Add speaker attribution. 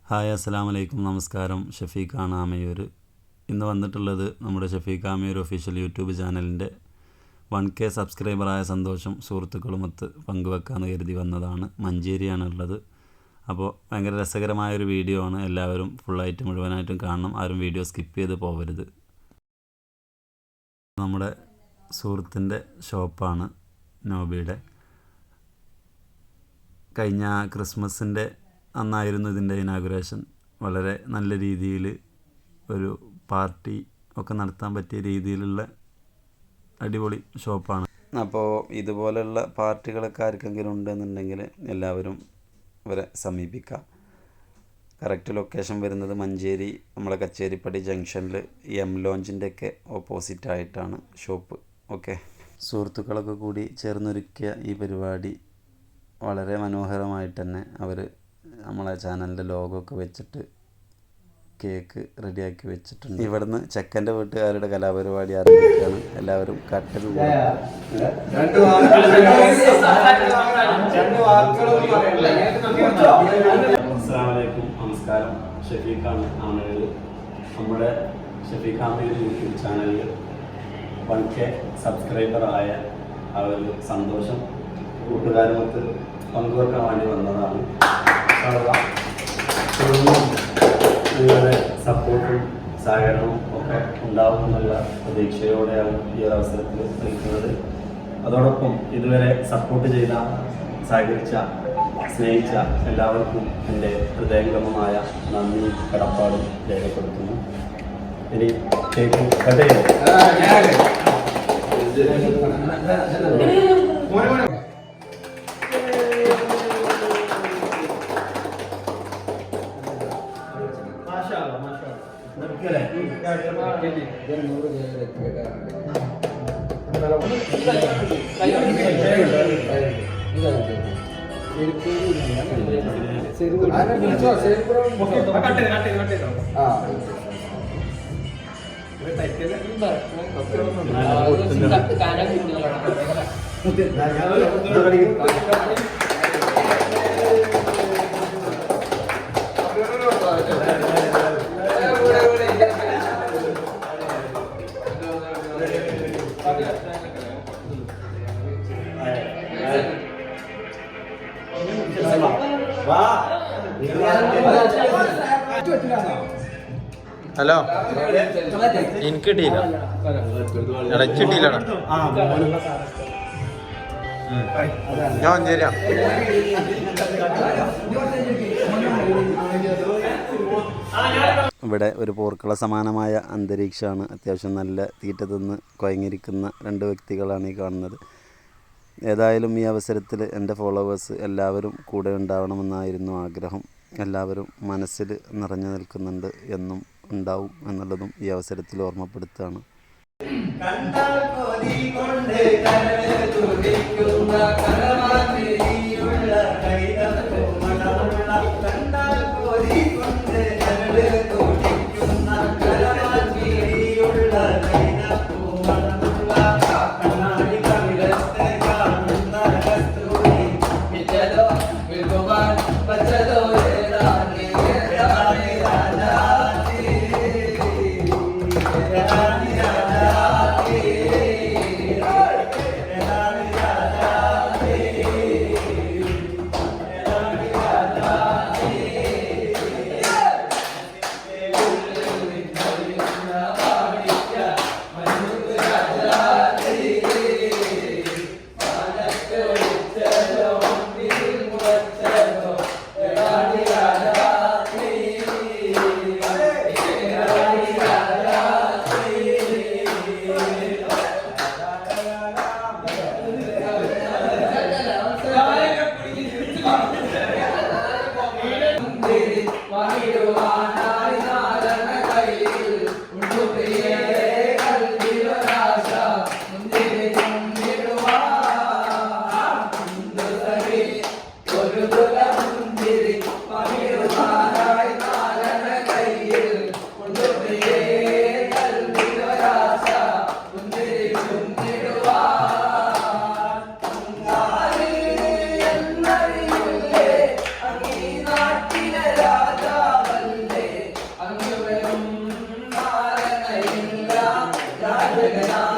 Speaker 1: Hi അസ്സലാമു അലൈക്കും, നമസ്കാരം. ഷഫീഖാണ് ആമയൂർ. ഇന്ന് വന്നിട്ടുള്ളത് നമ്മുടെ ഷഫീഖ് ആമയൂർ ഒഫീഷ്യൽ യൂട്യൂബ് ചാനലിൻ്റെ 1K സബ്സ്ക്രൈബറായ സന്തോഷം സുഹൃത്തുക്കളുമൊത്ത് പങ്കുവെക്കാമെന്ന് കരുതി വന്നതാണ്. മഞ്ചേരിയാണ് ഉള്ളത്. അപ്പോൾ ഭയങ്കര രസകരമായൊരു വീഡിയോ ആണ്. എല്ലാവരും ഫുള്ളായിട്ട് മുഴുവനായിട്ടും കാണണം. ആരും വീഡിയോ സ്കിപ്പ് ചെയ്ത് പോകരുത്. നമ്മുടെ സുഹൃത്തിൻ്റെ ഷോപ്പാണ് നോബിയുടെ. കഴിഞ്ഞ ക്രിസ്മസിൻ്റെ അന്നായിരുന്നു ഇതിൻ്റെ ഇനാഗുറേഷൻ. വളരെ നല്ല രീതിയിൽ ഒരു പാർട്ടി ഒക്കെ നടത്താൻ പറ്റിയ രീതിയിലുള്ള അടിപൊളി ഷോപ്പാണ്. അപ്പോൾ ഇതുപോലെയുള്ള പാർട്ടികളൊക്കെ ആർക്കെങ്കിലും ഉണ്ടെന്നുണ്ടെങ്കിൽ എല്ലാവരും ഇവരെ സമീപിക്കാം. കറക്റ്റ് ലൊക്കേഷൻ വരുന്നത് മഞ്ചേരി നമ്മളെ കച്ചേരിപ്പടി ജംഗ്ഷനിൽ ലോഞ്ചിൻ്റെയൊക്കെ ഓപ്പോസിറ്റായിട്ടാണ് ഷോപ്പ്. ഓക്കെ, സുഹൃത്തുക്കളൊക്കെ കൂടി ചേർന്നൊരുക്കിയ ഈ പരിപാടി വളരെ മനോഹരമായിട്ട് തന്നെ അവർ നമ്മളെ ചാനലിൻ്റെ ലോഗോ ഒക്കെ വെച്ചിട്ട് കേക്ക് റെഡിയാക്കി വെച്ചിട്ടുണ്ട്. ഇവിടുന്ന് ചെക്കൻ്റെ വീട്ടുകാരുടെ കലാപരിപാടി ആരംഭിക്കുകയാണ്. എല്ലാവരും കട്ടിൽ അസ്സലാമലൈക്കും, നമസ്കാരം. ഷഫീഖാണ് ആമയൂർ. നമ്മുടെ ഷഫീഖ് ആമയൂർ യൂട്യൂബ് ചാനലിൽ 1K സബ്സ്ക്രൈബറായ ആ ഒരു സന്തോഷം കൂട്ടുകാരുമൊത്ത് പങ്കുവെക്കാൻ വേണ്ടി വന്നതാണ്. നിങ്ങളുടെ സപ്പോർട്ടും സഹകരണവും ഒക്കെ ഉണ്ടാവുമെന്നുള്ള പ്രതീക്ഷയോടെയാണ് ഈ ഒരു അവസരത്തിൽ നിൽക്കുന്നത്. അതോടൊപ്പം ഇതുവരെ സപ്പോർട്ട് ചെയ്ത, സഹകരിച്ച, സ്നേഹിച്ച എല്ലാവർക്കും എൻ്റെ ഹൃദയംഗമമായ നന്ദി കടപ്പാടും രേഖപ്പെടുത്തുന്നു. ഇനി കേക്ക് കട്ട്
Speaker 2: ഹലോ, എനിക്ക് കിട്ടിയില്ല, ഇടച്ചിട്ടില്ല. ഞാൻ ശരിയാ.
Speaker 1: ഇവിടെ ഒരു പോർക്കള സമാനമായ അന്തരീക്ഷമാണ്. അത്യാവശ്യം നല്ല തീറ്റ തിന്ന് കുഴങ്ങിയിരിക്കുന്ന രണ്ട് വ്യക്തികളാണ് ഈ കാണുന്നത്. ഏതായാലും ഈ അവസരത്തിൽ എൻ്റെ ഫോളോവേഴ്സ് എല്ലാവരും കൂടെ ഉണ്ടാവണമെന്നായിരുന്നു ആഗ്രഹം. എല്ലാവരും മനസ്സിൽ നിറഞ്ഞു നിൽക്കുന്നുണ്ട്, എന്നും ഉണ്ടാവും എന്നുള്ളതും ഈ അവസരത്തിൽ ഓർമ്മപ്പെടുത്തുകയാണ്.
Speaker 3: താരകരാ